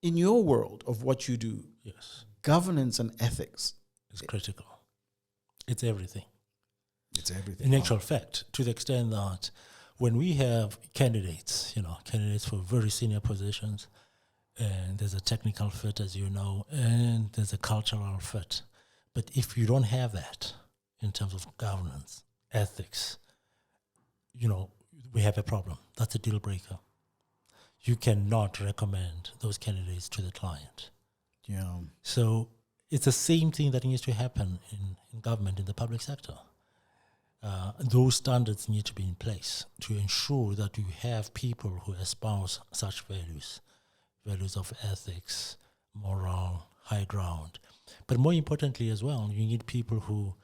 in your world of what you do, Yes. governance and ethics, It's critical. It's everything. it's everything. In actual fact, to the extent that when we have candidates for very senior positions, and there's a technical fit, as you know, and there's a cultural fit. But if you don't have that in terms of governance, ethics, we have a problem. That's a deal breaker. You cannot recommend those candidates to the client. Yeah. So it's the same thing that needs to happen in government, in the public sector. Those standards need to be in place to ensure that you have people who espouse such values of ethics, moral, high ground. But more importantly as well, you need people who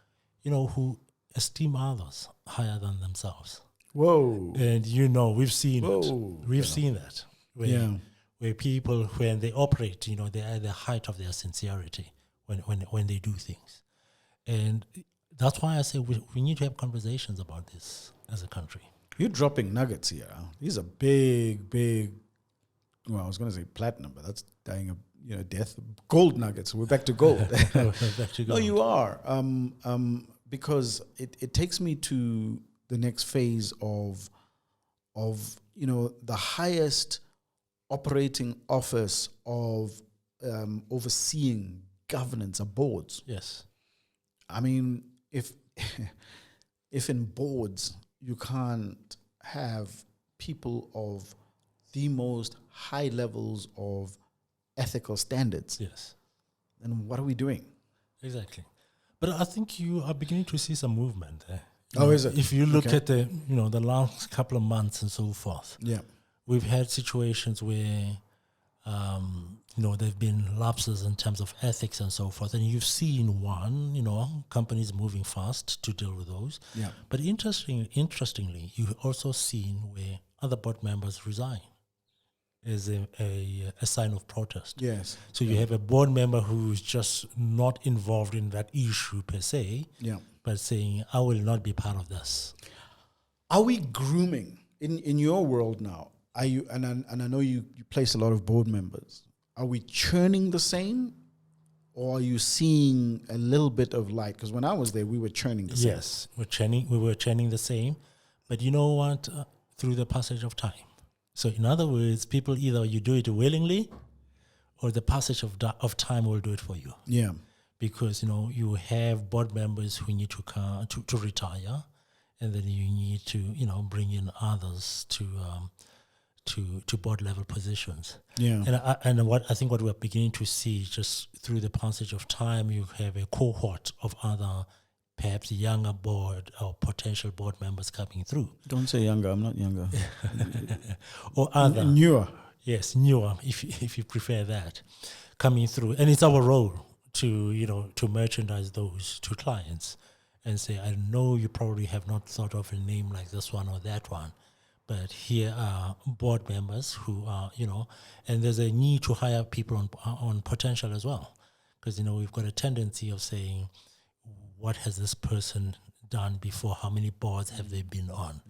esteem others higher than themselves. Whoa. And we've seen it. We've seen that. Where people, when they operate, they're at the height of their sincerity when they do things. And that's why I say we need to have conversations about this as a country. You're dropping nuggets here. These are big, well, I was going to say platinum, but that's dying of death. Gold nuggets. We're back to gold. Back to gold. No, you are. Because it takes me to the next phase of the highest operating office of overseeing governance are boards. Yes. I mean, if in boards you can't have people of the most high levels of ethical standards, yes, then what are we doing? Exactly. But I think you are beginning to see some movement there. Is it? If you look at the last couple of months and so forth, yeah, we've had situations where there've been lapses in terms of ethics and so forth, and you've seen companies moving fast to deal with those. Yeah. But interestingly, you've also seen where other board members resign as a sign of protest. Yes. So you have a board member who's just not involved in that issue per se, but saying, I will not be part of this. Are we grooming in your world now? Are you and I know you place a lot of board members. Are we churning the same, or are you seeing a little bit of light? Because when I was there, we were churning the same. Yes, we were churning the same, but you know what? Through the passage of time. So in other words, people either you do it willingly, or the passage of time will do it for you. Yeah, because you have board members who need to retire, and then you need to bring in others to board level positions. Yeah, and what I think what we're beginning to see just through the passage of time, you have a cohort of other perhaps younger board or potential board members coming through. Don't say younger. I'm not younger. Or other newer. Yes, newer, if you prefer that, coming through, and it's our role to merchandise those to clients and say, I know you probably have not thought of a name like this one or that one, but here are board members who are, and there's a need to hire people on potential as well, because we've got a tendency of saying, what has this person done before? How many boards have they been on?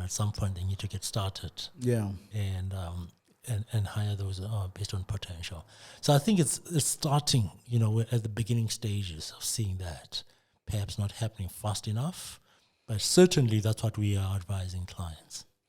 At some point they need to get started. Yeah, and hire those based on potential. So I think it's starting, we're at the beginning stages of seeing that, perhaps not happening fast enough, but certainly that's what we are advising clients.